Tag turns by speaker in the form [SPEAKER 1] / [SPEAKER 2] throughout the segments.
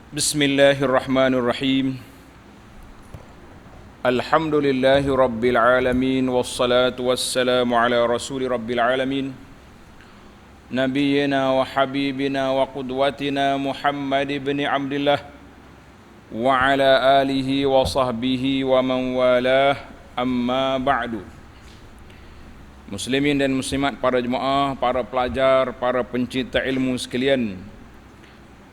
[SPEAKER 1] Bismillahirrahmanirrahim. Alhamdulillahi rabbil alamin wassalatu wassalamu ala rasuli rabbil alamin nabiyyina wa habibina wa qudwatina Muhammad ibn Abdullah wa ala alihi wa sahbihi wa man walah, amma ba'du. Muslimin dan muslimat, para jemaah, para pelajar, para pencinta ilmu sekalian,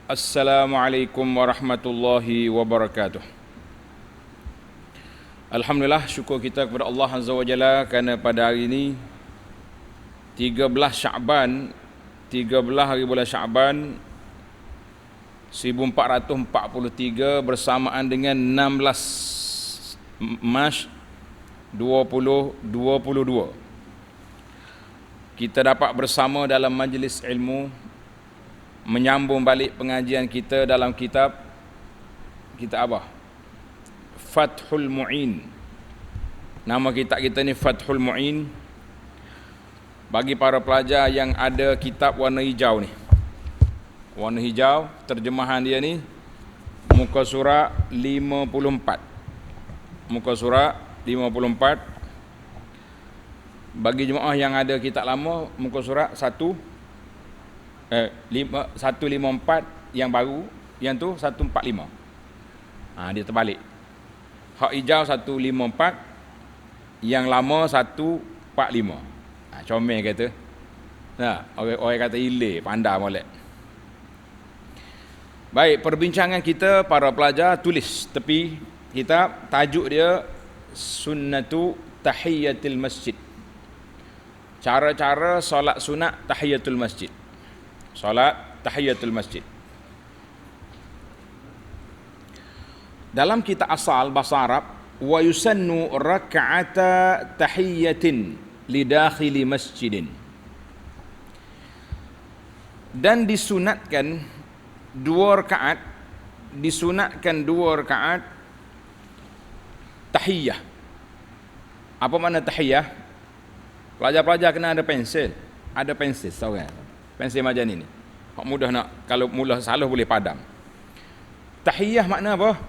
[SPEAKER 1] Assalamualaikum warahmatullahi wabarakatuh. Alhamdulillah, syukur kita kepada Allah Azza wa Jalla kerana pada hari ini 13 Sya'ban, 13 hari bulan Sya'ban 1443 bersamaan dengan 16 Mac 2022. Kita dapat bersama dalam majlis ilmu menyambung balik pengajian kita dalam kitab apa? Fathul Mu'in. Nama kitab kita ni Fathul Mu'in. Bagi para pelajar yang ada kitab warna hijau ni, warna hijau, terjemahan dia ni muka surat 54. Muka surat 54. Bagi jemaah yang ada kitab lama, muka surat 154 yang baru, yang tu 145. Dia terbalik. Hak hijau 154, yang lama 145. Comel kata. Orang kata ilir, pandai molek. Baik, perbincangan kita para pelajar tulis tepi kitab, tajuk dia Sunnatu Tahiyatul Masjid. Cara-cara solat sunat tahiyatul masjid. Solat tahiyatul masjid. Dalam kitab asal bahasa Arab, wa yusannu rak'ata tahiyatin lidakhili masjidin. Dan disunatkan 2 rakaat, tahiyah. Apa makna tahiyah? Pelajar-pelajar kena ada pensel. Ada pensel seorang. Pensel macam ni. Hak mudah nak, kalau mula salah boleh padam. Tahiyah makna apa?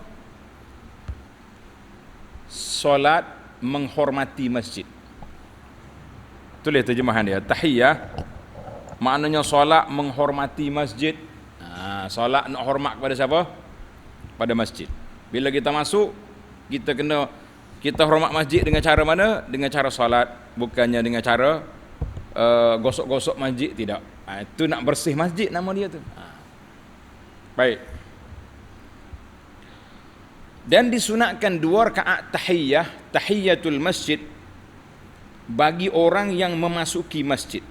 [SPEAKER 1] Solat menghormati masjid. Tulis terjemahan dia. Tahiyah maknanya solat menghormati masjid. Solat nak hormat kepada siapa? Pada masjid. Bila kita masuk, kita hormat masjid dengan cara mana? Dengan cara solat, bukannya dengan cara gosok-gosok masjid, tidak. Itu nak bersih masjid nama dia tu. Baik. Dan disunatkan 2 rakaat tahiyatul masjid bagi orang yang memasuki masjid,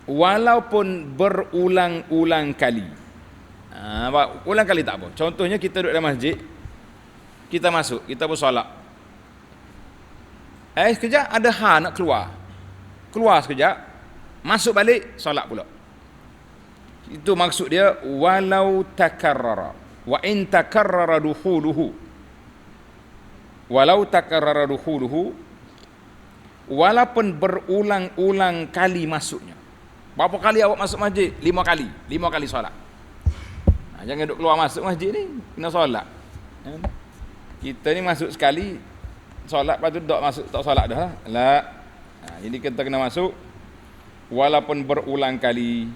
[SPEAKER 1] walaupun berulang-ulang kali. Ulang kali tak apa. Contohnya kita duduk dalam masjid, kita masuk, kita bersolat. Sekejap ada nak keluar. Keluar sekejap, masuk balik, solat pula. Itu maksud dia walau takarrara. Wa in takarrara dukhuluhu. Walau takarrara dukhuluhu, walaupun berulang-ulang kali masuknya. Berapa kali awak masuk masjid? 5 kali. 5 kali solat. Jangan duduk keluar masuk masjid ni, kena solat. Kita ni masuk sekali, solat, lepas tu tak masuk, tak solat dah lah. Jadi kita kena masuk walaupun berulang kali.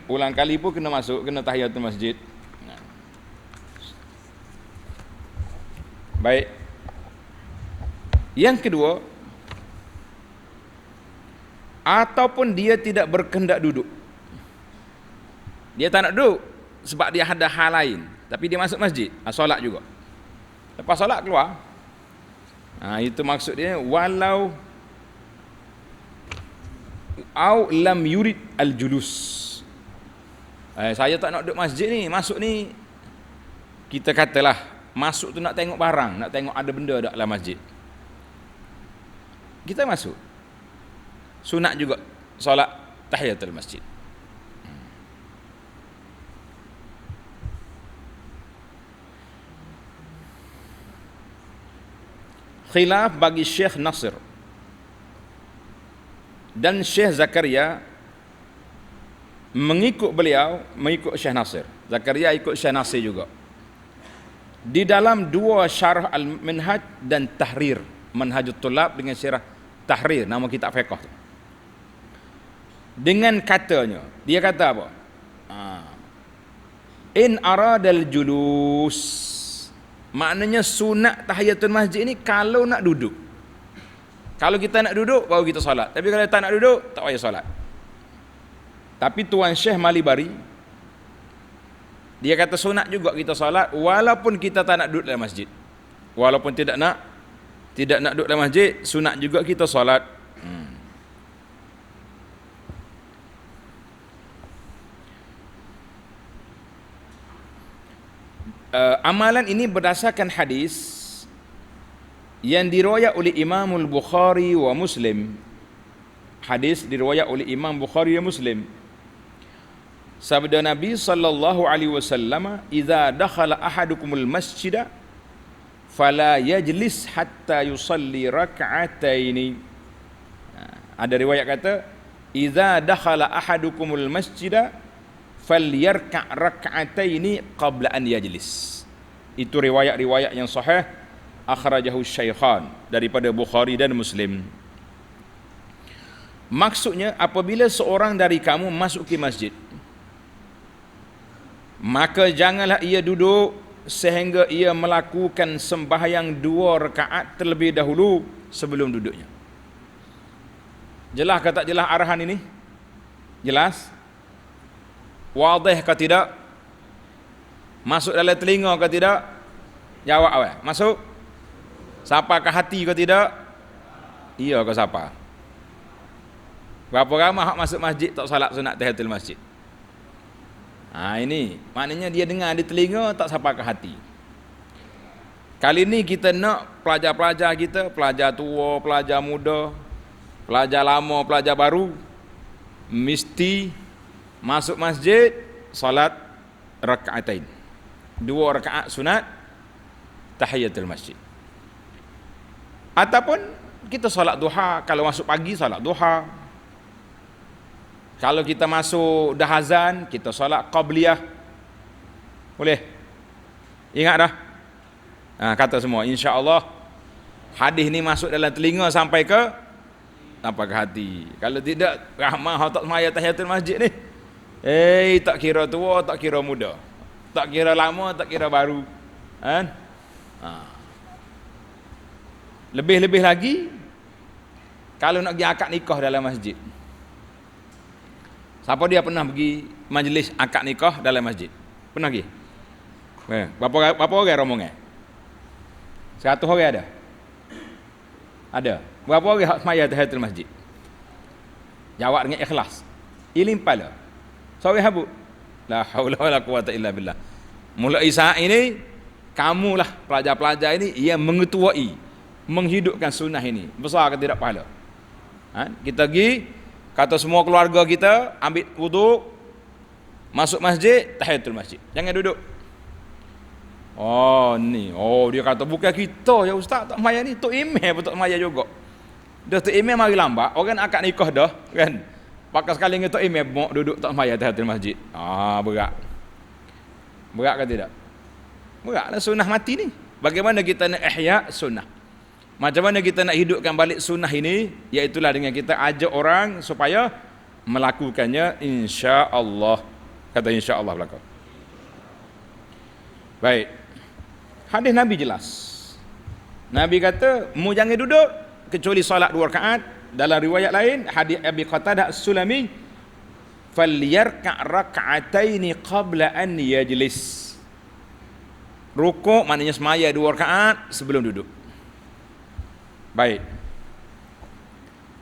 [SPEAKER 1] Ulang kali pun kena masuk, kena tahiyatul masjid. Baik. Yang kedua, ataupun dia tidak berkehendak duduk. Dia tak nak duduk sebab dia ada hal lain, tapi dia masuk masjid, solat juga. Lepas solat keluar. Itu maksud dia walau au lam yurid al-julus. Saya tak nak duduk masjid ni, masuk ni, kita katalah masuk tu nak tengok barang, nak tengok ada benda tak dalam masjid. Kita masuk. Sunat juga solat tahiyatul masjid. Khilaf bagi Syekh Nasir dan Syekh Zakaria mengikut beliau, mengikut Syekh Nasir. Zakaria ikut Syekh Nasir juga. Di dalam dua syarah Al-Minhaj dan Tahrir, Manhajut Tulab dengan syarah Tahrir, nama kitab fiqh tu. Dengan katanya, dia kata apa? In aradal julus, maknanya sunat tahiyatul masjid ni kalau nak duduk. Kalau kita nak duduk baru kita solat. Tapi kalau tak nak duduk tak payah solat. Tapi Tuan Syekh Malibari dia kata sunat juga kita solat walaupun kita tak nak duduk dalam masjid. Walaupun tidak nak duduk dalam masjid, sunat juga kita solat. Amalan ini berdasarkan hadis yang diriwayat oleh Imam Al-Bukhari wa Muslim. Hadis diriwayat oleh Imam Bukhari dan Muslim. Sabda Nabi sallallahu alaihi wasallam, "Idza dakhala ahadukumul masjida fala yajlis hatta yusalli rak'ataini." Ada riwayat kata, "Idza dakhala ahadukumul masjida falyarka' rak'ataini qabla an yajlis." Itu riwayat-riwayat yang sahih, akhrajahu Syaikhan daripada Bukhari dan Muslim. Maksudnya apabila seorang dari kamu masuk ke masjid, maka janganlah ia duduk sehingga ia melakukan sembahyang 2 rakaat terlebih dahulu sebelum duduknya. Jelas ke tak jelas arahan ini? Jelas? Wadih ke tidak? Masuk dalam telinga ke tidak? Jawab awal. Masuk? Sapa ke hati ke tidak? Iya ke sapa? Berapa ramai hak masuk masjid tak salat sunat tahiyatul masjid? Ini maknanya dia dengar di telinga tak sampai ke hati. Kali ni kita nak pelajar-pelajar kita, pelajar tua, pelajar muda, pelajar lama, pelajar baru, mesti masuk masjid salat rakaatain. 2 rakaat sunat tahiyatul masjid. Ataupun kita salat duha, kalau masuk pagi salat duha. Kalau kita masuk dah azan, kita solat qabliyah. Boleh? Ingat dah? Kata semua, insya-Allah hadis ni masuk dalam telinga sampai ke hati. Kalau tidak, rahmah tak semaya tahiyatul masjid ni. Tak kira tua, tak kira muda. Tak kira lama, tak kira baru. Kan? Lebih-lebih lagi kalau nak pergi akad nikah dalam masjid. Siapa dia pernah pergi majlis akad nikah dalam masjid? Pernah pergi? Berapa orang rombongan? 100 orang ada? Ada. Berapa orang hak semaya tahiyatul masjid? Jawab dengan ikhlas. Ilimpala. Sorry habuk. La haula wala quwata illa billah. Mulai saat ini kamulah pelajar-pelajar ini yang mengetuai, menghidupkan sunnah ini. Besar ke tidak pahala? Kita pergi, kata semua keluarga kita, ambil wuduk, masuk masjid, tahiyatul masjid. Jangan duduk. Dia kata bukan kita ya ustaz tak maya ni, Tok Imam pun tak maya juga. Dah Tok Imam mari lambat, orang akad nikah dah, kan. Pakai sekali dengan Tok Imam mau duduk tak maya tahiyatul masjid. Berat. Berat ke tidak? Beratlah sunnah mati ni. Bagaimana kita nak ihya sunnah? Macam mana kita nak hidupkan balik sunnah ini? Iaitulah dengan kita ajak orang supaya melakukannya, insya-Allah. Kata insya-Allah belakang. Baik. Hadis Nabi jelas. Nabi kata, mu jangan duduk kecuali solat 2 rakaat. Dalam riwayat lain, hadis Abi Qatadah As-Sulami, falyarka' rak'ataini qabla an yajlis. Rukuk maknanya semaya 2 rakaat sebelum duduk. Baik.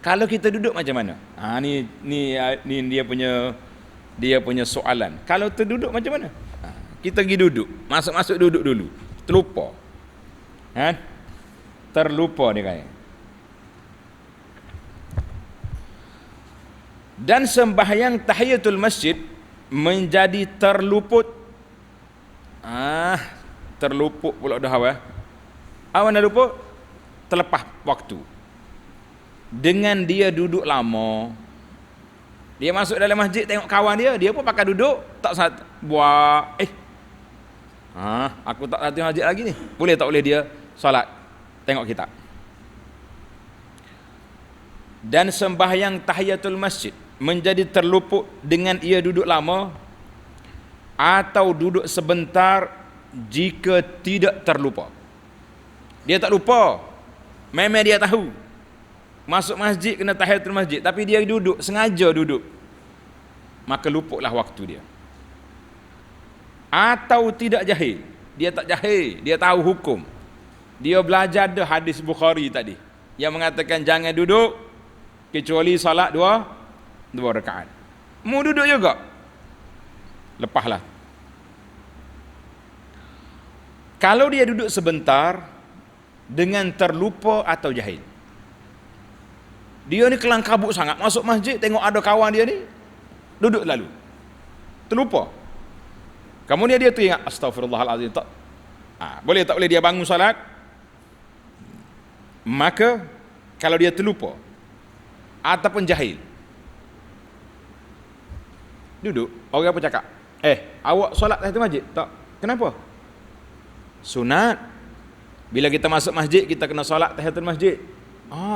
[SPEAKER 1] Kalau kita duduk macam mana? Ni dia punya soalan. Kalau terduduk macam mana? Kita pergi duduk, masuk duduk dulu. Terlupa. Terlupa dia kata. Dan sembahyang tahiyatul masjid menjadi terluput. Terluput pula dah awal. Awal dah luput? Terlepas waktu. Dengan dia duduk lama. Dia masuk dalam masjid tengok kawan dia pun pakai duduk, tak buat aku tak satu masjid lagi ni. Boleh tak boleh dia solat tengok kitab. Dan sembahyang tahiyatul masjid menjadi terluput dengan ia duduk lama atau duduk sebentar jika tidak terlupa. Dia tak lupa, memang dia tahu masuk masjid kena tahiyatul masjid, tapi dia duduk, sengaja duduk, maka luputlah waktu dia. Atau tidak jahil, dia tak jahil, dia tahu hukum. Dia belajar dah hadis Bukhari tadi yang mengatakan jangan duduk kecuali salat dua rakaat. Mau duduk juga, lepaslah. Kalau dia duduk sebentar dengan terlupa atau jahil, dia ni kelang kabut sangat, masuk masjid tengok ada kawan dia ni duduk lalu, terlupa. Kemudian dia teringat, astagfirullahalazim, tak boleh tak boleh dia bangun salat. Maka kalau dia terlupa ataupun jahil, duduk, orang apa cakap, awak solat tahiyatul masjid? Tak. Kenapa? Sunat. Bila kita masuk masjid kita kena solat tahiyatul masjid.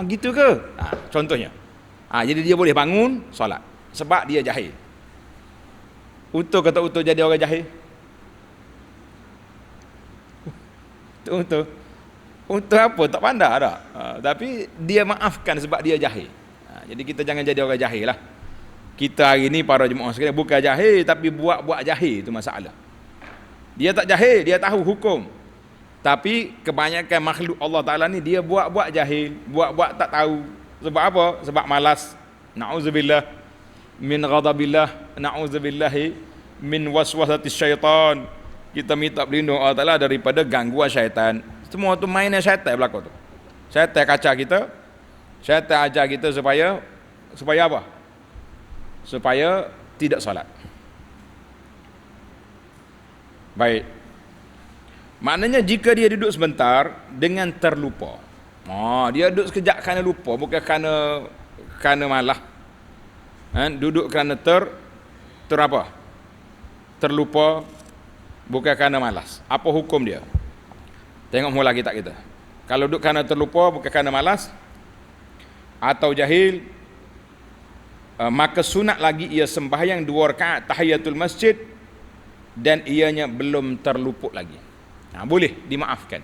[SPEAKER 1] Gitu ke? Contohnya. Jadi dia boleh bangun solat sebab dia jahil. Utuh ke tak utuh jadi orang jahil? Utuh. Utuh apa? Tak pandai tak? Tapi dia maafkan sebab dia jahil. Jadi kita jangan jadi orang jahil lah. Kita hari ni para jemaah sekalian bukan jahil, tapi buat jahil, itu masalah. Dia tak jahil, dia tahu hukum. Tapi kebanyakan makhluk Allah Ta'ala ni dia buat jahil, buat tak tahu. Sebab apa? Sebab malas. Na'udzubillah min ghadabillah, na'udzubillahi min waswasatis syaitan. Kita minta berlindung Allah Ta'ala daripada gangguan syaitan. Semua tu mainan syaitan berlaku tu. Syaitan kacau kita. Syaitan ajar kita supaya apa? Supaya tidak solat. Baik. Maknanya jika dia duduk sebentar dengan terlupa. Dia duduk sekejap kerana lupa, bukan kerana malah. Duduk kerana apa? Terlupa, bukan kerana malas. Apa hukum dia? Tengok mula kitab kita. Kalau duduk kerana terlupa, bukan kerana malas atau jahil, maka sunat lagi ia sembahyang 2 rakaat tahiyatul masjid dan ianya belum terluput lagi. Boleh dimaafkan.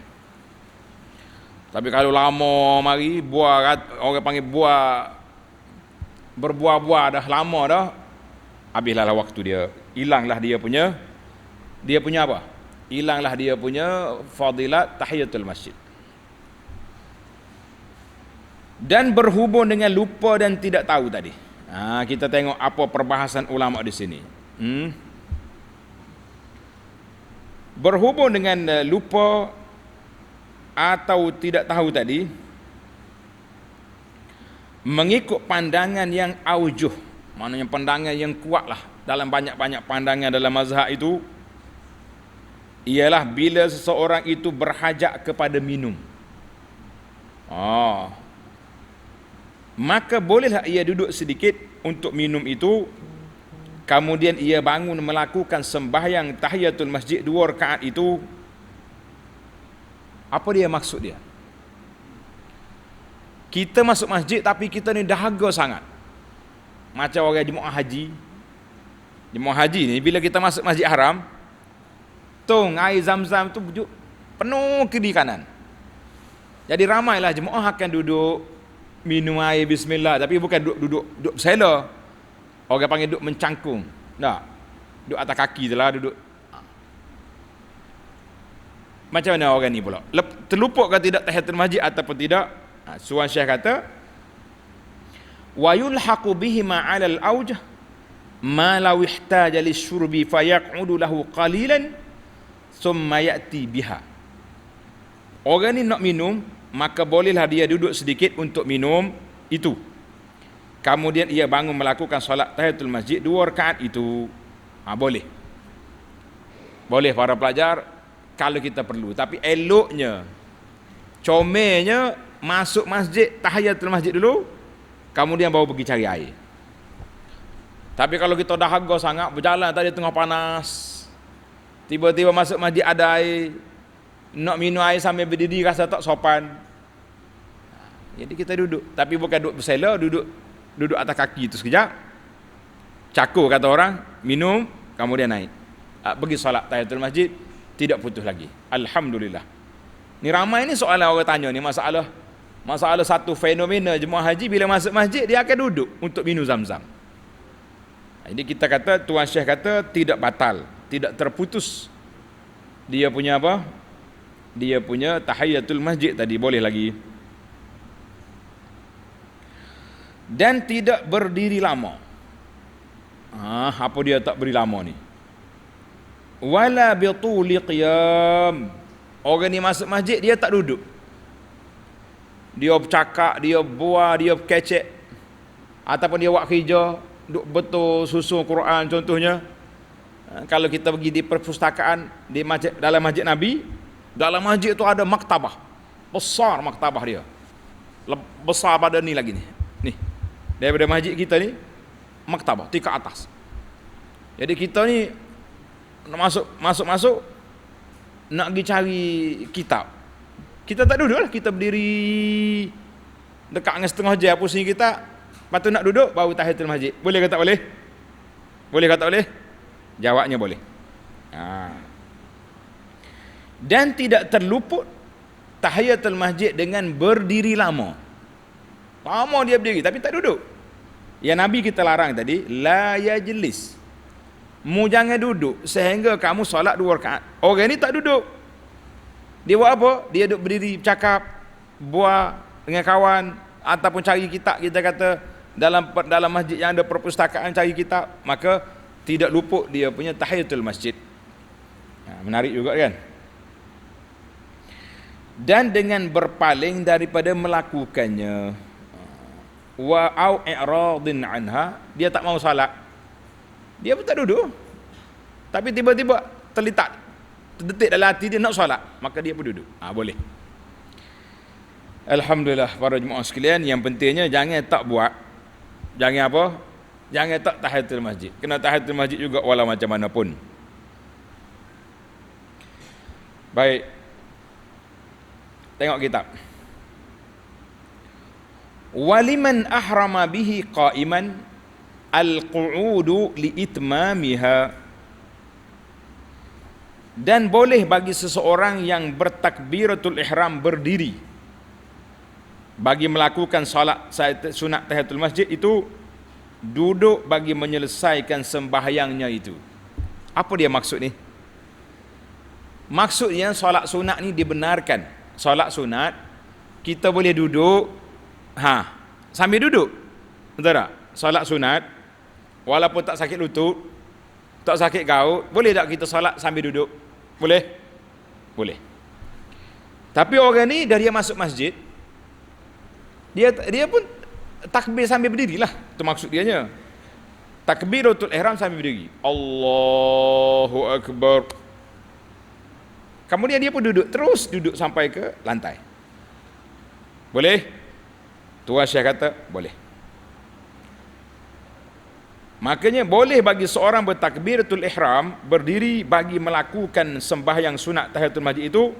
[SPEAKER 1] Tapi kalau lama mari orang panggil berbuah-buah dah lama dah, habislah waktu dia. Hilanglah dia punya apa? Hilanglah dia punya fadilat tahiyatul masjid. Dan berhubung dengan lupa dan tidak tahu tadi. Kita tengok apa perbahasan ulama di sini. Berhubung dengan lupa atau tidak tahu tadi, mengikut pandangan yang aujuh, maknanya pandangan yang kuat lah dalam banyak-banyak pandangan dalam mazhab itu, ialah bila seseorang itu berhajat kepada minum, maka bolehlah ia duduk sedikit untuk minum itu, kemudian ia bangun melakukan sembahyang tahiyatul masjid 2 rakaat itu. Apa dia maksud dia? Kita masuk masjid tapi kita ni dahaga sangat. Macam orang jemaah haji. Jemaah haji ni bila kita masuk masjid haram, air zam-zam tu penuh kiri kanan. Jadi ramailah jemaah akan duduk minum air bismillah, tapi bukan duduk bersela. Orang panggil duduk mencangkung. Duduk atas kaki je lah duduk. Macam mana orang ni pula? Terluput ke tidak tahiyatul masjid ataupun tidak? Suan Syekh kata, wa yulhaqu bihi ma 'ala al-awjah ma law ihtaja lisyurbi fayaq'udu lahu qalilan thumma ya'ti biha. Orang ni nak minum, maka bolehlah dia duduk sedikit untuk minum itu. Kemudian ia bangun melakukan solat tahiyatul masjid 2 rakaat itu. Boleh. Boleh para pelajar kalau kita perlu. Tapi eloknya, comelnya masuk masjid tahiyatul masjid dulu, kemudian baru pergi cari air. Tapi kalau kita dahaga sangat, berjalan tadi tengah panas, tiba-tiba masuk masjid ada air, nak minum air sambil berdiri rasa tak sopan. Jadi kita duduk, tapi bukan duduk bersela, duduk atas kaki itu sekejap. Cakur kata orang, minum, kemudian naik. Pergi solat tahiyatul masjid, tidak putus lagi. Alhamdulillah. Ni ramai ni soalan orang tanya ni, masalah satu fenomena jemaah haji bila masuk masjid dia akan duduk untuk minum zam-zam. Jadi kita kata, Tuan Syekh kata tidak batal, tidak terputus dia punya apa? Dia punya tahiyatul masjid tadi, boleh lagi. Dan tidak berdiri lama. Apa dia tak berdiri lama ni? Wala bituli qiyam. Orang ni masuk masjid dia tak duduk. Dia bercakap, dia buah, dia kecek, ataupun dia buat kerja, duk betul susun Quran contohnya. Kalau kita pergi di perpustakaan di masjid, dalam masjid Nabi, dalam masjid tu ada maktabah. Besar maktabah dia. Besar pada ni lagi ni. Nih. Daripada masjid kita ni maktabah tingkat atas. Jadi kita ni nak masuk nak pergi cari kitab. Kita tak duduk lah, kita berdiri dekat dengan setengah jam pusing kita, lepas tu nak duduk baru tahiyatul masjid. Boleh ke tak boleh? Boleh ke tak boleh? Jawabnya boleh. Dan tidak terluput tahiyatul masjid dengan berdiri lama. Lama dia berdiri tapi tak duduk. Yang Nabi kita larang tadi, la yajlis. Mu jangan duduk sehingga kamu solat 2 rakaat. Orang ni tak duduk. Dia buat apa? Dia duduk berdiri bercakap, buat dengan kawan, ataupun cari kitab. Kita kata dalam masjid yang ada perpustakaan cari kitab, maka tidak luput dia punya tahiyatul masjid. Menarik juga kan? Dan dengan berpaling daripada melakukannya, wa au i'radin anha, dia tak mau salat, dia pun tak duduk, tapi tiba-tiba terdetik dalam hati dia nak salat, maka dia pun duduk. Boleh. Alhamdulillah para jemaah sekalian, yang pentingnya jangan tak buat, jangan apa, jangan tak tahiyatul masjid. Kena tahiyatul masjid juga walau macam mana pun. Baik, tengok kitab. Waliman ahrama bihi qa'iman al-qu'udu liitmamiha. Dan boleh bagi seseorang yang bertakbiratul ihram berdiri bagi melakukan solat sunat tahiyatul masjid itu, duduk bagi menyelesaikan sembahyangnya itu. Apa dia maksud ni? Maksudnya solat sunat ni dibenarkan. Solat sunat kita boleh duduk, sambil duduk. Betul tak? Solat sunat walaupun tak sakit lutut, tak sakit gaut, boleh tak kita solat sambil duduk? Boleh? Boleh. Tapi orang ni dah dia masuk masjid, dia pun takbir sambil berdiri lah. Itu maksud dia nya. Takbiratul ihram sambil berdiri. Allahu Akbar. Kemudian dia pun duduk, terus duduk sampai ke lantai. Boleh? Tuan Syekh kata, boleh. Makanya boleh bagi seorang bertakbiratul ihram berdiri bagi melakukan sembahyang sunat tahiyatul masjid itu,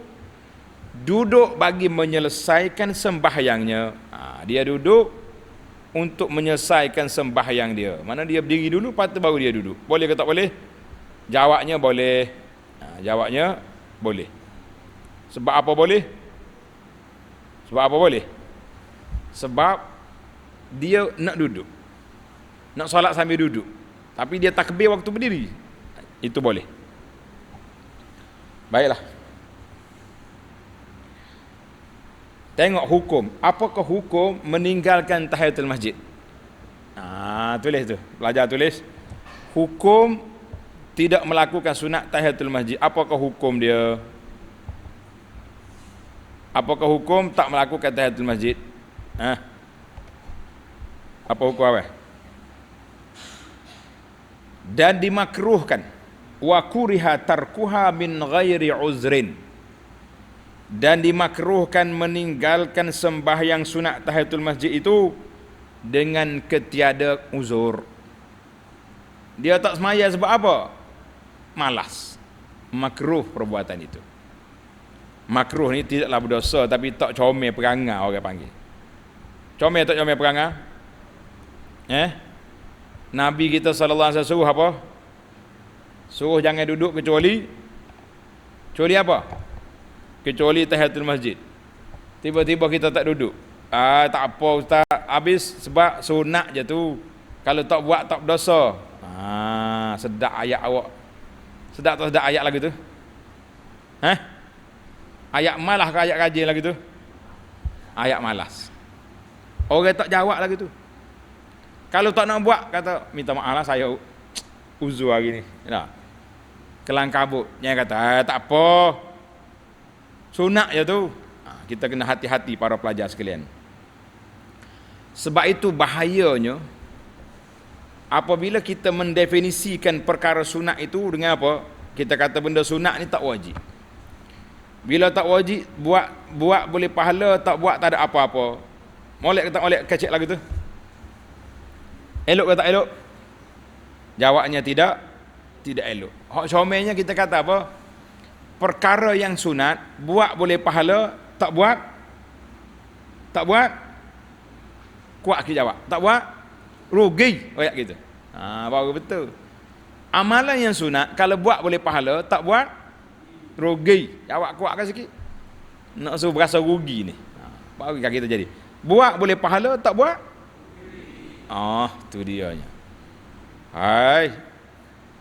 [SPEAKER 1] duduk bagi menyelesaikan sembahyangnya. Dia duduk untuk menyelesaikan sembahyang dia. Mana dia berdiri dulu, lepas tu baru dia duduk. Boleh ke tak boleh? Jawabnya boleh. Jawabnya boleh. Sebab apa boleh? Sebab apa boleh? Sebab dia nak duduk, nak solat sambil duduk, tapi dia takbir waktu berdiri, itu boleh. Baiklah, tengok hukum. Apakah hukum meninggalkan tahiyatul masjid? Tulis tu, pelajar tulis. Hukum tidak melakukan sunat tahiyatul masjid. Apakah hukum dia? Apakah hukum tak melakukan tahiyatul masjid? Apa hukum apa? Dan dimakruhkan, wa kuriha tarkuha min ghairi uzrin, dan dimakruhkan meninggalkan sembahyang sunat tahiyatul masjid itu dengan ketiada uzur. Dia tak semaya sebab apa? Malas. Makruh perbuatan itu. Makruh ni tidaklah berdosa, tapi tak comel perangai orang panggil. Comel tak comel perangai? Nabi kita sallallahu alaihi wasallam suruh apa? Suruh jangan duduk kecuali apa? Kecuali tahiyatul masjid. Tiba-tiba kita tak duduk. Tak apa ustaz, habis sebab sunat je tu. Kalau tak buat tak berdosa. Sedap ayat awak. Sedap tak sedap ayat lagu tu? Ayat malas ke ayat rajin lagu tu? Ayat malas. Orang tak jawab lagu tu. Kalau tak nak buat, kata minta maaf lah saya uzur hari ni. Nah. Kelang kabut. Yang kata tak apa. Sunat je tu. Kita kena hati-hati para pelajar sekalian. Sebab itu bahayanya apabila kita mendefinisikan perkara sunat itu dengan apa? Kita kata benda sunat ni tak wajib. Bila tak wajib, buat boleh pahala, tak buat tak ada apa-apa. Molek ke tak molek kecek lagu tu? Elok ke tak elok? Jawabnya tidak elok. Hak comelnya kita kata apa? Perkara yang sunat, buat boleh pahala, tak buat kuat kita jawab. Tak buat rugi, kayak gitu. Baru betul. Amalan yang sunat kalau buat boleh pahala, tak buat rugi. Jawab kuatkan sikit. Nak suruh berasa rugi ni. Baru kita jadi. Buat boleh pahala, tak buat. Tu dianya. Hai.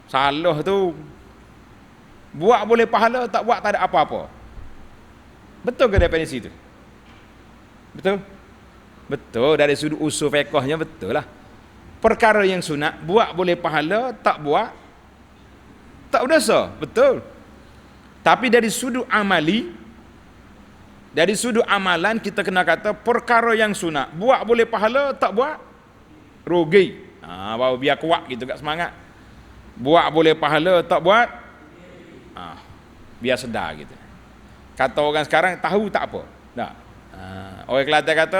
[SPEAKER 1] Salah tu. Buat boleh pahala, tak buat tak ada apa-apa. Betul ke definisi itu? Betul? Betul, dari sudut usul fiqhnya betul lah. Perkara yang sunat, buat boleh pahala, tak buat tak berdosa. Betul. Tapi dari sudut amali, dari sudut amalan kita kena kata perkara yang sunat, buat boleh pahala, tak buat rugi. Baru biar kuat gitu kat semangat. Buat boleh pahala, tak buat biar sedar gitu. Kata orang sekarang tahu tak apa. Tak. Orang Kelantan kata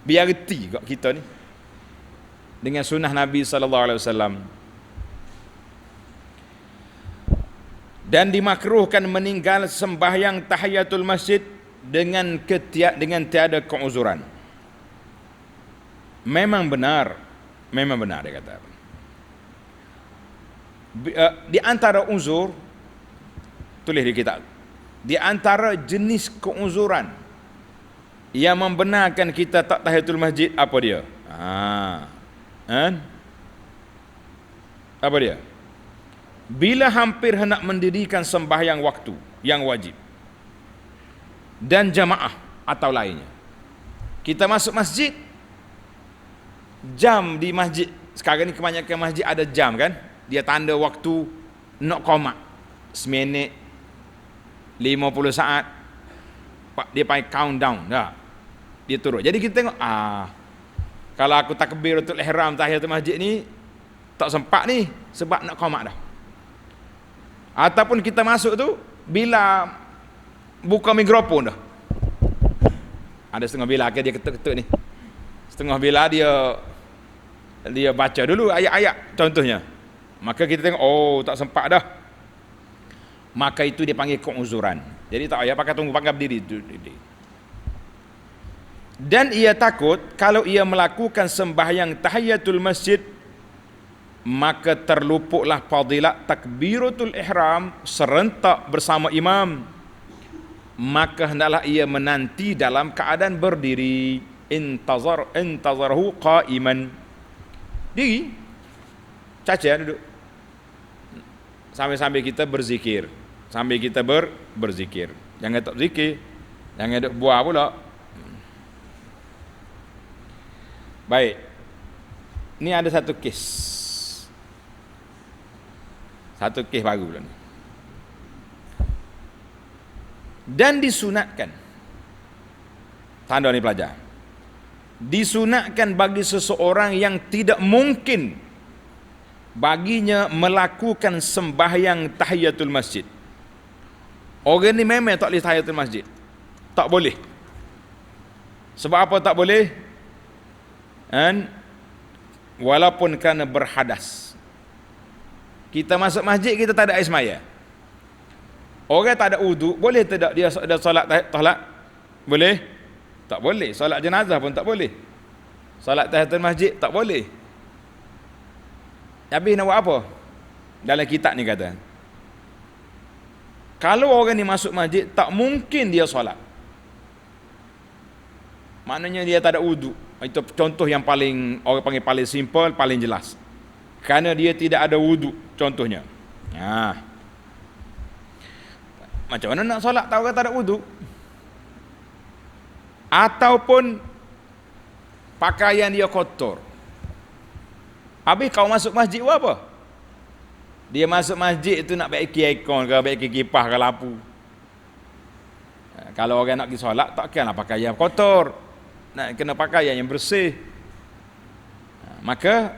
[SPEAKER 1] biar reti kat kita ni dengan sunnah Nabi sallallahu alaihi wasallam. Dan dimakruhkan meninggal sembahyang tahiyatul masjid dengan tiada keuzuran. Memang benar dia kata. Di antara uzur, tulis di kitab, di antara jenis keuzuran yang membenarkan kita tak tahiyatul masjid, apa dia? Apa dia? Bila hampir hendak mendirikan sembahyang waktu yang wajib dan jamaah atau lainnya. Kita masuk masjid, jam di masjid, sekarang ni kebanyakan masjid ada jam kan? Dia tanda waktu nak komat, seminit, 50 saat, dia pakai countdown dah. Dia turun. Jadi kita tengok, kalau aku takbiratul ihram tahiyatul masjid ni tak sempat ni sebab nak qomat dah. Ataupun kita masuk tu bila buka mikrofon dah. Ada setengah bila dia ketuk-ketuk ni. Setengah bila dia baca dulu ayat-ayat contohnya. Maka kita tengok tak sempat dah. Maka itu dia panggil keuzuran. Jadi tak payah pakai tunggu pakai berdiri. Dan ia takut kalau ia melakukan sembahyang tahiyatul masjid, maka terluputlah fadilat takbiratul ihram serentak bersama imam. Maka hendaklah ia menanti dalam keadaan berdiri. Intazarhu qa'iman. Diri. Caca duduk. Sambil-sambil kita berzikir. Sambil kita berzikir. Jangan tak zikir. Jangan duk buah pula. Baik. Ni ada satu kes. Satu kes baru pula ni. Dan disunatkan. Tanda ni pelajar. Disunatkan bagi seseorang yang tidak mungkin baginya melakukan sembahyang tahiyatul masjid. Orang ni memang tak boleh tahiyatul masjid. Tak boleh. Sebab apa tak boleh? Walaupun kerana berhadas. Kita masuk masjid, kita tak ada air semaya. Orang tak ada wudu, boleh tak dia solat tolak? Boleh? Tak boleh. Solat jenazah pun tak boleh. Solat tahiyatul masjid tak boleh. Habis nak buat apa? Dalam kitab ni kata, kalau orang ni masuk masjid, tak mungkin dia solat. Maknanya dia tak ada wudu. Itu contoh yang paling, orang panggil paling simple, paling jelas. Kerana dia tidak ada wudu, contohnya. Macam mana nak solat tahu orang tak ada wudu? Ataupun pakaian dia kotor. Habis kau masuk masjid buat apa? Dia masuk masjid tu nak baiki aircon ke, baiki kipas ke lampu. Kalau orang nak pergi solat, takkanlah pakaian kotor. Nak kena pakaian yang bersih. Maka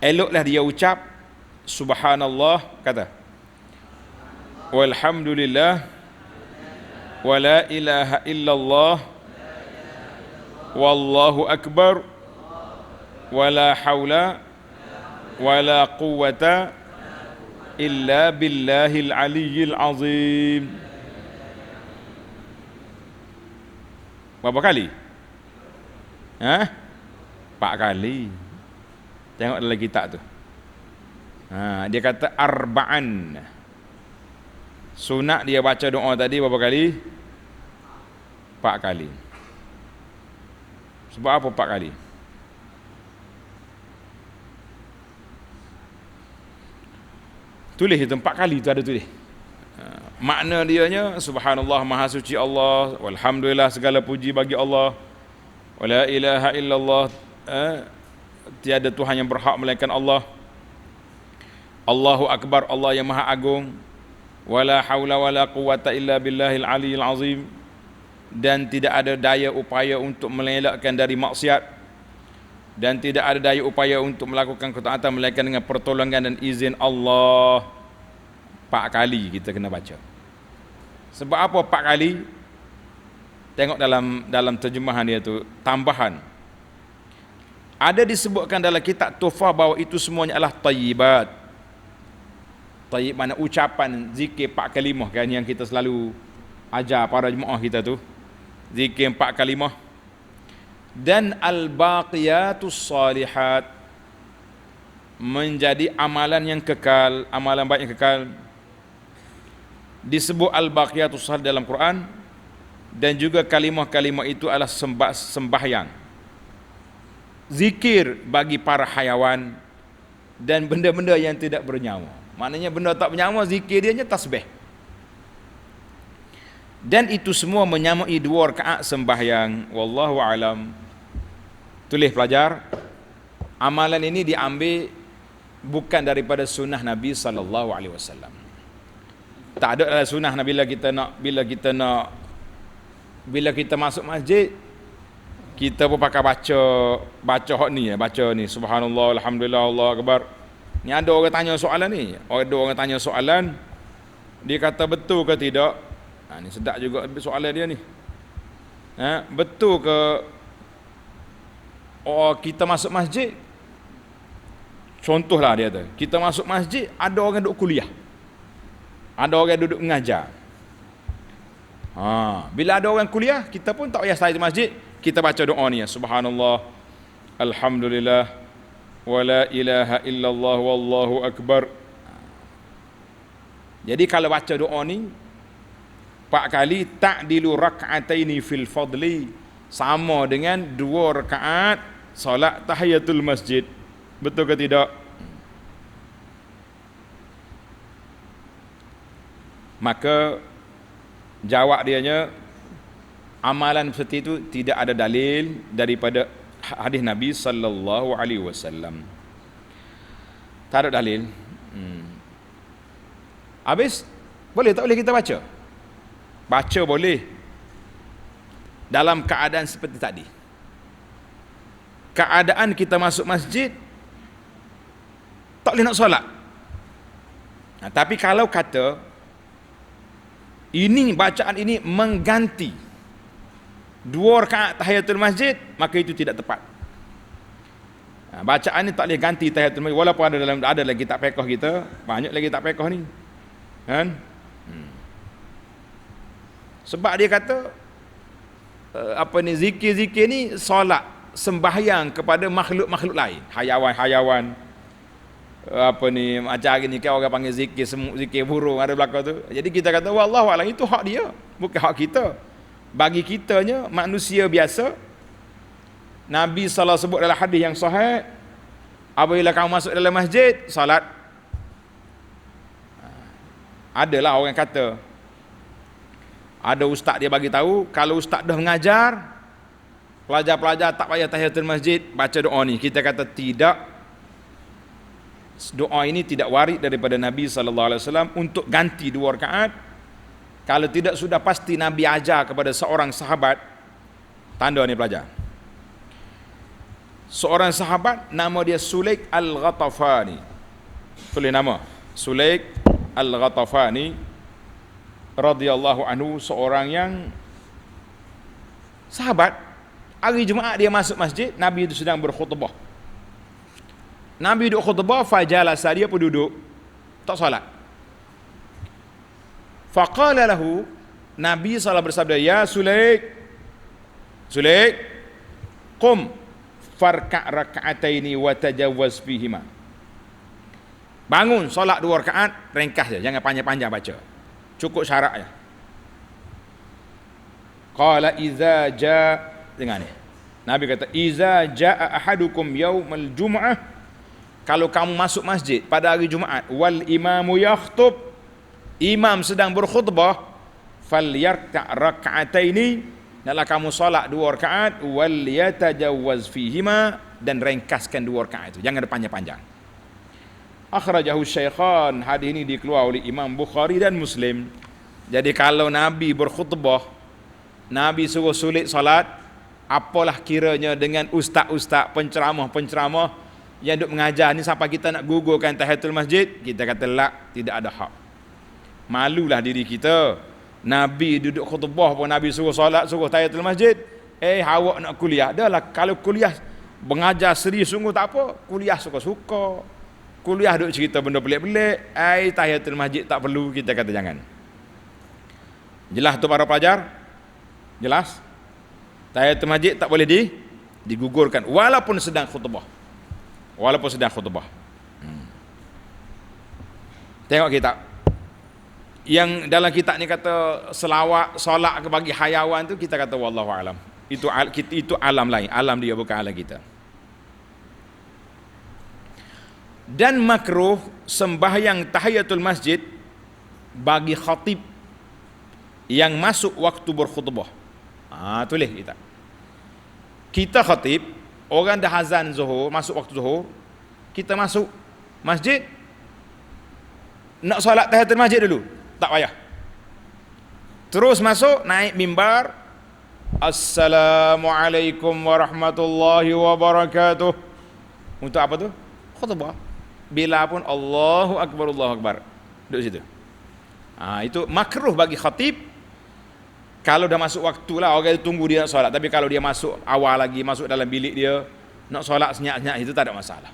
[SPEAKER 1] eloklah dia ucap subhanallah, kata walhamdulillah wala ilaha illallah wallahu akbar wala haula wala quwwata illa billahil aliyyil azim. Berapa kali? 4 kali. Tengok dalam kitab tu. Dia kata arba'an. Sunat dia baca doa tadi berapa kali? 4 kali. Sebab apa 4 kali? Tulis itu 4 kali tu ada tulis. Makna dianya subhanallah, maha suci Allah, walhamdulillah, segala puji bagi Allah, wala ilaha illallah, tiada Tuhan yang berhak melainkan Allah, Allahu akbar, Allah yang maha agung, wala haula wala quwwata illa billahil aliyil azim, dan tidak ada daya upaya untuk melelakkan dari maksiat, dan tidak ada daya upaya untuk melakukan ketaatan melainkan dengan pertolongan dan izin Allah. 4 kali kita kena baca. Sebab apa 4 kali? Tengok dalam terjemahan dia tu, tambahan. Ada disebutkan dalam kitab Tuhfah bahawa itu semuanya adalah tayyibat. Tayyib mana ucapan zikir 4 kalimah kan, yang kita selalu ajar para jemaah kita tu. Zikir 4 kalimah. Dan al-baqiyatus salihat, menjadi amalan yang kekal, amalan baik yang kekal. Disebut al-baqiyatus salihat dalam Quran, dan juga kalimah-kalimah itu adalah sembahyang, zikir bagi para hayawan dan benda-benda yang tidak bernyawa. Maknanya benda tak bernyawa, zikir dia tasbih. Dan itu semua menyamai 2 rakaat sembahyang. Wallahu alam. Tulis pelajar, amalan ini diambil bukan daripada sunnah Nabi sallallahu alaihi wasallam. Tak ada dalam sunnah Nabi bila kita masuk masjid, kita pun pakai baca hak ni, baca ni subhanallah alhamdulillah Allahu akbar. Ni ada orang tanya soalan ni, ada orang tanya soalan, dia kata betul ke tidak? Ni sedap juga soalan dia ni. Betul ke kita masuk masjid, contohlah dia tu, kita masuk masjid ada orang duduk kuliah, ada orang duduk mengajar. Bila ada orang kuliah, kita pun tak payah stay di masjid, kita baca doa ni, subhanallah alhamdulillah wala ilaha illallah wallahu akbar. Jadi kalau baca doa ni 4 kali, ta'dilu rak'ataini fil fadli, sama dengan 2 rakaat solat tahiyatul masjid. Betul ke tidak? Maka jawab dianya, amalan seperti itu tidak ada dalil daripada hadis Nabi sallallahu alaihi wasallam. Tak ada dalil. Habis boleh tak boleh kita baca? Baca boleh, dalam keadaan seperti tadi. Keadaan kita masuk masjid, tak boleh nak solat. Tapi kalau kata ini, bacaan ini mengganti 2 rakaat tahiyatul masjid, maka itu tidak tepat. Bacaan ni tak boleh ganti tahiyatul masjid, walaupun ada lagi kitab fiqh kita, banyak lagi kitab fiqh ni. Kan? Sebab dia kata zikir-zikir ni solat sembahyang kepada makhluk-makhluk lain, hayawan-hayawan. Macam hari ni kan orang panggil zikir semut, zikir burung ada belakang tu. Jadi kita kata wallahu alam, itu hak dia, bukan hak kita. Bagi kitanya manusia biasa, Nabi SAW sebut dalam hadis yang sahih, apabila kamu masuk dalam masjid, salat. Adalah orang kata, ada ustaz dia bagi tahu, kalau ustaz dah mengajar, pelajar-pelajar tak payah tahiyatul masjid, baca doa ni. Kita kata tidak. Doa ini tidak warid daripada Nabi SAW untuk ganti 2 rakaat. Kalau tidak sudah pasti Nabi ajar kepada seorang sahabat. Tanda ni pelajar. Seorang sahabat nama dia Sulaik Al-Ghatafani. Tulis nama. Sulaik Al-Ghatafani radhiyallahu anhu, seorang yang sahabat. Hari Jumaat dia masuk masjid, Nabi itu sedang berkhutbah. Nabi duduk khutbah, fajalasa, dia pun duduk, tak salat. Faqala lahu, Nabi SAW bersabda, ya Sulaik, Sulaik, qum farka' raka'ataini wa tajawwaz fihima. Bangun, solat 2 rakaat, ringkas je, jangan panjang-panjang baca. Cukup syarat je. Qala iza dengar ni. Nabi kata, iza jaa ahadukum yaumal jum'ah, kalau kamu masuk masjid pada hari Jumaat, wal imamu yakhtub, imam sedang berkhutbah, falyarka' raka'ataini, naklah kamu solat 2 rakaat, wal yatajawwaz fihima, dan ringkaskan 2 rakaat itu, jangan ada panjang-panjang. Akhrajahu Syaikhan, hadis ini dikeluar oleh Imam Bukhari dan Muslim. Jadi kalau Nabi berkhutbah, Nabi suruh sulit solat, apalah kiranya dengan ustaz-ustaz, penceramah-penceramah yang duk mengajar ni sampai kita nak gugurkan tahiyatul masjid, kita kata la, tidak ada hak. Malulah diri kita. Nabi duduk khutbah pun Nabi suruh solat, suruh tahiyatul masjid. Awak nak kuliah. Dah lah, kalau kuliah mengajar serius sungguh tak apa, kuliah suka-suka. Kuliah duk cerita benda pelik-pelik, tahiyatul masjid tak perlu, kita kata jangan. Jelas tu para pelajar? Jelas? Tahiyatul masjid tak boleh digugurkan walaupun sedang khutbah. Walaupun sedang khutbah. Tengok kitab. Yang dalam kitab ni kata selawat, solat bagi hayawan tu, kita kata wallahu alam. Itu alam lain, alam dia bukan alam kita. Dan makruh sembahyang tahiyatul masjid bagi khatib yang masuk waktu berkhutbah. Tulis kita. Kita khatib, orang dah azan zuhur, masuk waktu zuhur, kita masuk masjid, nak solat tahiyatul masjid dulu, tak payah. Terus masuk, naik mimbar, Assalamualaikum warahmatullahi wabarakatuh. Untuk apa tu? Khutbah. Bila pun Allahu Akbar, Allahu Akbar. Duduk situ. Itu makruh bagi khatib. Kalau dah masuk waktu lah, orang itu tunggu dia nak solat. Tapi kalau dia masuk awal lagi, masuk dalam bilik dia, nak solat senyap-senyap, itu tak ada masalah.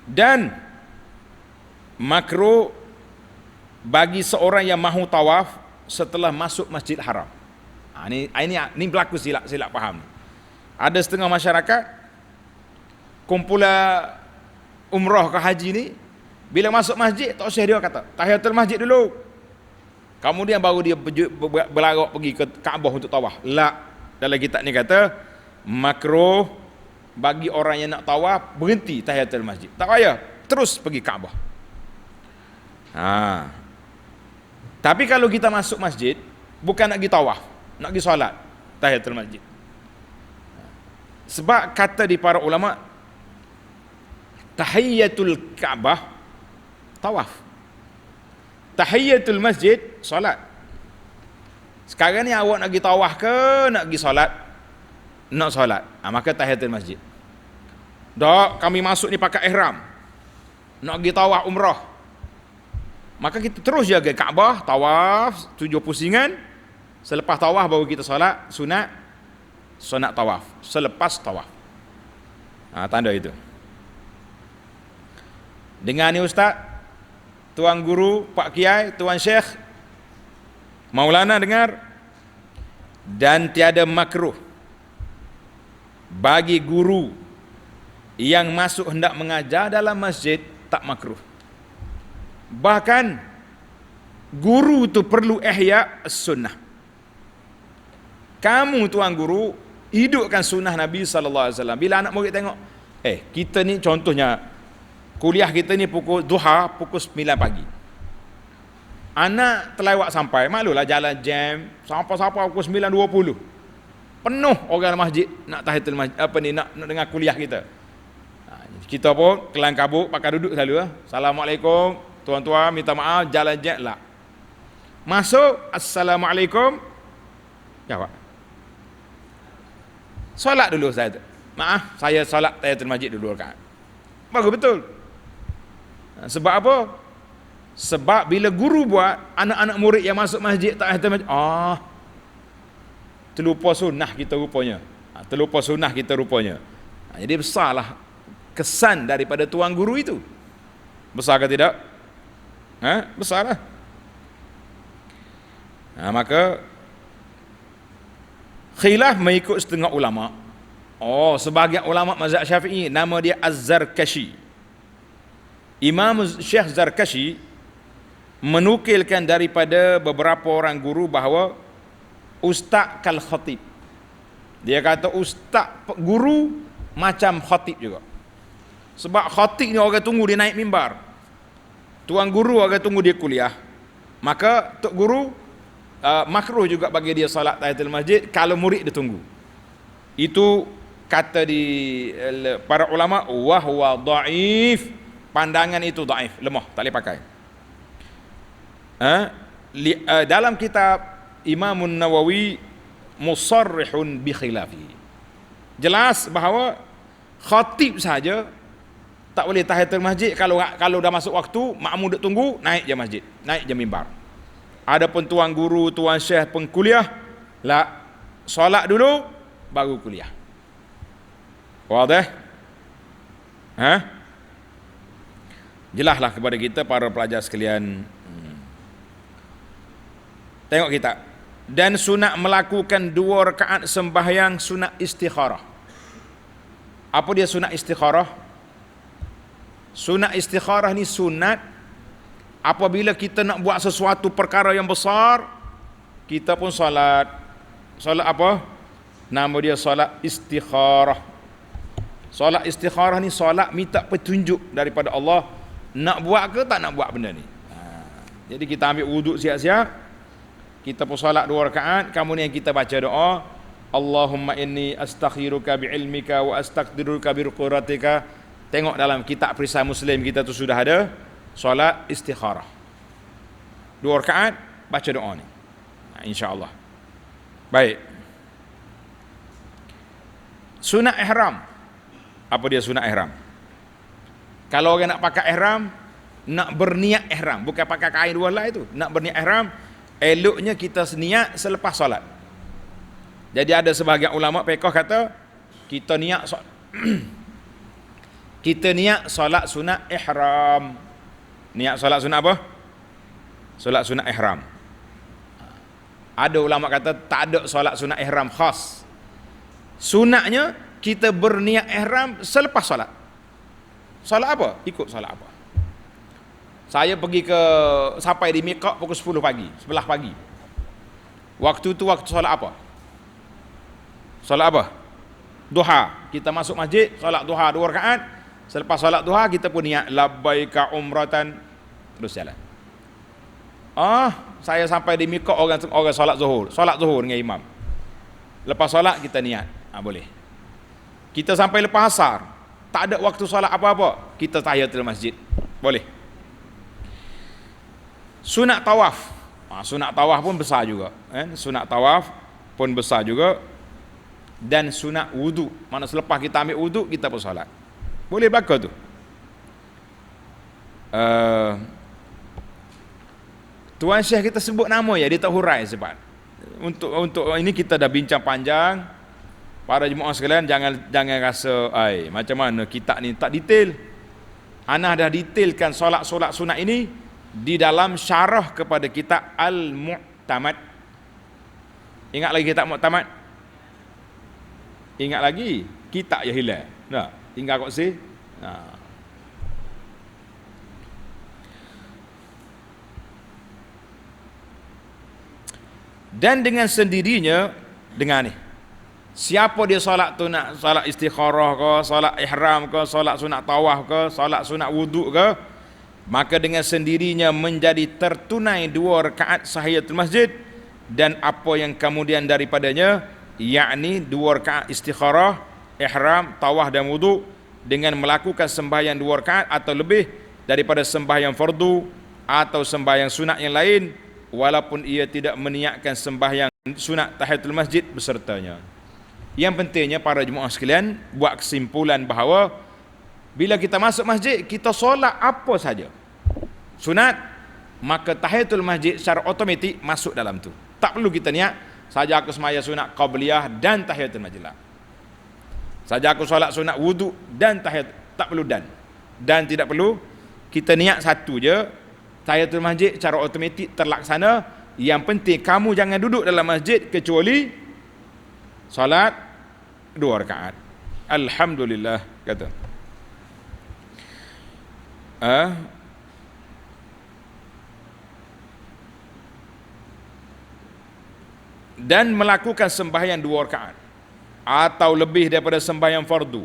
[SPEAKER 1] Dan makruh bagi seorang yang mahu tawaf setelah masuk Masjid Haram. Ini berlaku silap faham. Ada setengah masyarakat kumpulan umrah ke haji ni, bila masuk masjid, tak usah dia kata tahiyatul masjid dulu, kemudian baru dia berlarak pergi ke Kaabah untuk tawaf. La, dalam kitab ni kata makruh bagi orang yang nak tawaf berhenti tahiyatul masjid. Tak payah, terus pergi Kaabah. Tapi kalau kita masuk masjid bukan nak pergi tawaf, nak pergi solat tahiyatul masjid. Sebab kata di para ulama, tahiyatul Kaabah tawaf, tahiyatul masjid solat. Sekarang ni awak nak pergi tawaf ke nak pergi solat? Nak solat, maka tahiyatul masjid. Dak, kami masuk ni pakai ihram, nak pergi tawaf umrah, maka kita terus jaga Kaabah, tawaf 7 pusingan. Selepas tawaf baru kita solat sunat. sunat tawaf, selepas tawaf. Tanda itu. Dengan ni ustaz, tuan guru, pak kiai, tuan syekh, maulana dengar, dan tiada makruh bagi guru yang masuk hendak mengajar dalam masjid, tak makruh. Bahkan guru tu perlu ihya sunnah. Kamu tuan guru hidupkan sunnah Nabi sallallahu alaihi wasallam. Bila anak murid tengok, kita ni contohnya kuliah kita ni pukul duha pukul 9 pagi. Anak terlewat sampai, maklulah jalan jam, sampai pukul 9.20. Penuh orang masjid nak tahiyatul masjid, nak dengar kuliah kita. Kita pun kelang kabut pakai duduk selalu. Assalamualaikum, tuan-tuan minta maaf jalan jam lah. Masuk, assalamualaikum. Jawab. Solat dulu saya tu. Maaf, saya solat tahiyatul masjid dulu rakaat. Bagus betul. Sebab apa? Sebab bila guru buat, anak-anak murid yang masuk masjid tahiyatul masjid, terlupa sunnah kita rupanya. Jadi besarlah kesan daripada tuan guru itu. Besar ke tidak? Besarlah. Maka khilaf mengikut setengah ulama. Sebahagian ulama mazhab Syafi'i, nama dia Az-Zarkashi. Imam Syekh Zarkashi menukilkan daripada beberapa orang guru bahawa ustaz kal khatib. Dia kata ustaz guru macam khatib juga. Sebab khatib ni orang tunggu dia naik mimbar. Tuan guru orang tunggu dia kuliah. Maka tok guru makruh juga bagi dia solat tahiyatul masjid kalau murid dia tunggu. Itu kata di para ulama wahwa dhaif. Pandangan itu dhaif, lemah, tak boleh pakai. Dalam kitab Imam Nawawi musarrihun bi khilafi. Jelas bahawa khatib saja tak boleh tahiyatul masjid kalau dah masuk waktu, makmum duk tunggu, naik je masjid, naik je mimbar. Adapun tuan guru, tuan syekh pengkuliah, solat dulu baru kuliah. Wadah? Jelaslah kepada kita para pelajar sekalian. Tengok kita. Dan sunat melakukan 2 rakaat sembahyang sunat istikharah. Apa dia sunat istikharah? Sunat istikharah ni sunat apabila kita nak buat sesuatu perkara yang besar, kita pun solat. Solat apa? Nama dia solat istikharah. Solat istikharah ni solat minta petunjuk daripada Allah, nak buat ke tak nak buat benda ni. Jadi kita ambil wuduk siap-siap, kita pun solat 2 rakaat, kemudian kita baca doa, Allahumma inni astakhiruka bi'ilmika wa astaqdiruka biqudratika. Tengok dalam kitab Perisai Muslim kita tu sudah ada solat istikharah. 2 rakaat baca doa ni. Insya-Allah. Baik. Sunat ihram. Apa dia sunat ihram? Kalau orang nak pakai ihram, nak berniat ihram, bukan pakai kain luar lah itu. Nak berniat ihram, eloknya kita niat selepas solat. Jadi ada sebahagian ulama fiqh kata kita niat kita niat solat sunat ihram. Niat solat sunat apa? Solat sunat ihram. Ada ulama kata tak ada solat sunat ihram khas. Sunatnya kita berniat ihram selepas solat. Solat apa? Ikut solat apa. Saya pergi sampai di miqat pukul 10 pagi, 11 pagi. Waktu tu waktu solat apa? Solat apa? Duha. Kita masuk masjid, solat duha 2 rakaat. Selepas solat duha kita pun niat labbaika umratan, terus jalan. Saya sampai di miqat orang solat zuhur. Solat zuhur dengan imam. Lepas solat kita niat. Boleh. Kita sampai lepas asar, tak ada waktu solat apa-apa, kita tahiyatul masjid. Boleh. Sunat tawaf. Sunat tawaf pun besar juga. Sunat tawaf pun besar juga. Dan sunat wudu. Mana selepas kita ambil wudu, kita pun solat. Boleh berlaku tu. Tuan Syekh kita sebut nama ya, dia tak hurai sebab. Untuk ini kita dah bincang panjang. Para jemaah sekalian, jangan rasa macam mana kitab ni tak detail. Ana dah detailkan solat-solat sunat ini di dalam syarah kepada kitab Al-Mu'tamad. Ingat lagi kitab Mu'tamad? Ingat lagi? Kitab je hilang. Nah, tinggal kat sini. Nah. Dan dengan sendirinya, dengan ni, siapa dia solat tu, nak solat istikharah ke, solat ihram ke, solat sunat tawaf ke, solat sunat wuduk ke, maka dengan sendirinya menjadi tertunai 2 rakaat tahiyatul masjid, dan apa yang kemudian daripadanya, yakni 2 rakaat istikharah, ihram, tawaf dan wuduk, dengan melakukan sembahyang 2 rakaat atau lebih daripada sembahyang fardu atau sembahyang sunat yang lain, walaupun ia tidak meniatkan sembahyang sunat tahiyatul masjid besertanya. Yang pentingnya para jemaah sekalian buat kesimpulan bahawa bila kita masuk masjid, kita solat apa saja sunat, maka tahiyatul masjid secara automatik masuk dalam tu. Tak perlu kita niat saja aku semaya sunat qabliyah dan tahiyatul masjid lah. Saja aku solat sunat wuduk dan tahiyat, tak perlu dan tidak perlu. Kita niat satu je, tahiyatul masjid secara automatik terlaksana. Yang penting kamu jangan duduk dalam masjid kecuali solat 2 rakaat. Alhamdulillah, kata. Dan melakukan sembahyang 2 rakaat atau lebih daripada sembahyang fardu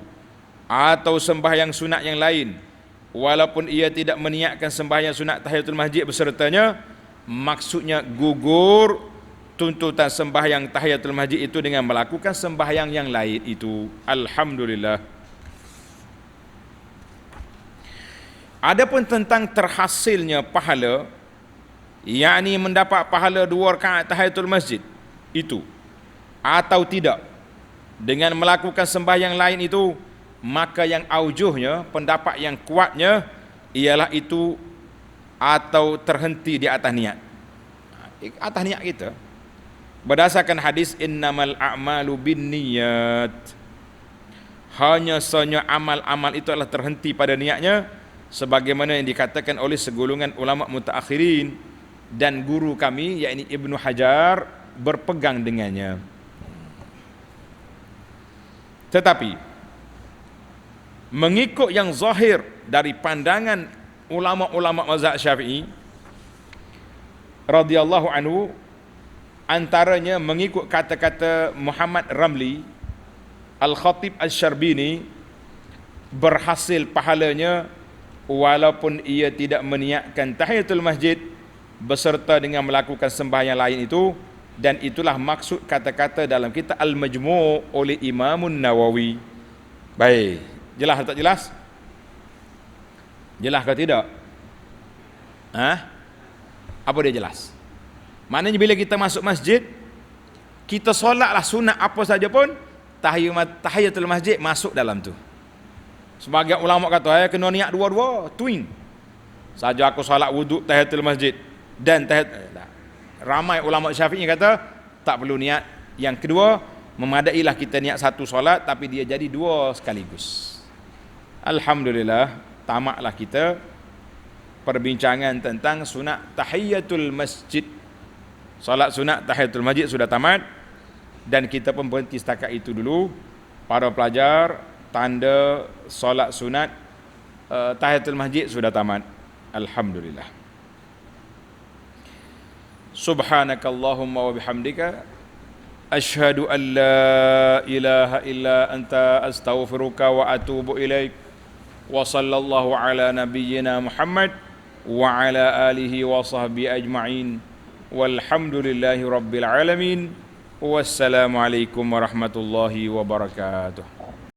[SPEAKER 1] atau sembahyang sunat yang lain, walaupun ia tidak meniatkan sembahyang sunat tahiyatul masjid besertanya, maksudnya gugur tuntutan sembahyang tahiyatul masjid itu dengan melakukan sembahyang yang lain itu. Alhamdulillah. Adapun tentang terhasilnya pahala, yakni mendapat pahala 2 rakaat tahiyatul masjid itu atau tidak dengan melakukan sembahyang lain itu, maka yang aujuhnya, pendapat yang kuatnya ialah itu atau terhenti di atas niat. Atas niat kita. Berdasarkan hadis innamal a'malu binniyat. Hanya sahaja amal-amal itu adalah terhenti pada niatnya, sebagaimana yang dikatakan oleh segolongan ulama mutaakhirin dan guru kami yakni Ibnu Hajar berpegang dengannya. Tetapi mengikut yang zahir dari pandangan ulama-ulama mazhab Syafi'i radhiyallahu anhu, antaranya mengikut kata-kata Muhammad Ramli, Al-Khatib Al-Syarbini, berhasil pahalanya walaupun ia tidak meniatkan tahiyatul masjid beserta dengan melakukan sembahyang lain itu, dan itulah maksud kata-kata dalam kitab Al-Majmu' oleh Imamun Nawawi. Baik, jelas atau tak jelas? Jelas ke tidak? Apa dia jelas? Maknanya bila kita masuk masjid, kita solatlah sunat apa saja pun, tahiyatul masjid masuk dalam tu. Sebagai ulama kata, kena niat dua-dua, twin. Saja aku solat wuduk tahiyatul masjid dan ramai ulama Syafi'i kata tak perlu niat. Yang kedua, memadailah kita niat satu solat tapi dia jadi 2 sekaligus. Alhamdulillah, tamatlah kita perbincangan tentang sunat tahiyatul masjid. Solat sunat tahiyatul masjid sudah tamat, dan kita pun berhenti setakat itu dulu. Para pelajar, tanda solat sunat tahiyatul masjid sudah tamat. Alhamdulillah. Subhanakallahumma wa bihamdika asyhadu an la ilaha illa anta astaghfiruka wa atubu ilaik. Wa sallallahu ala nabiyyina Muhammad wa ala alihi wa sahbihi ajma'in. Walhamdulillahi rabbil alamin. Wassalamu alaikum warahmatullahi wabarakatuh.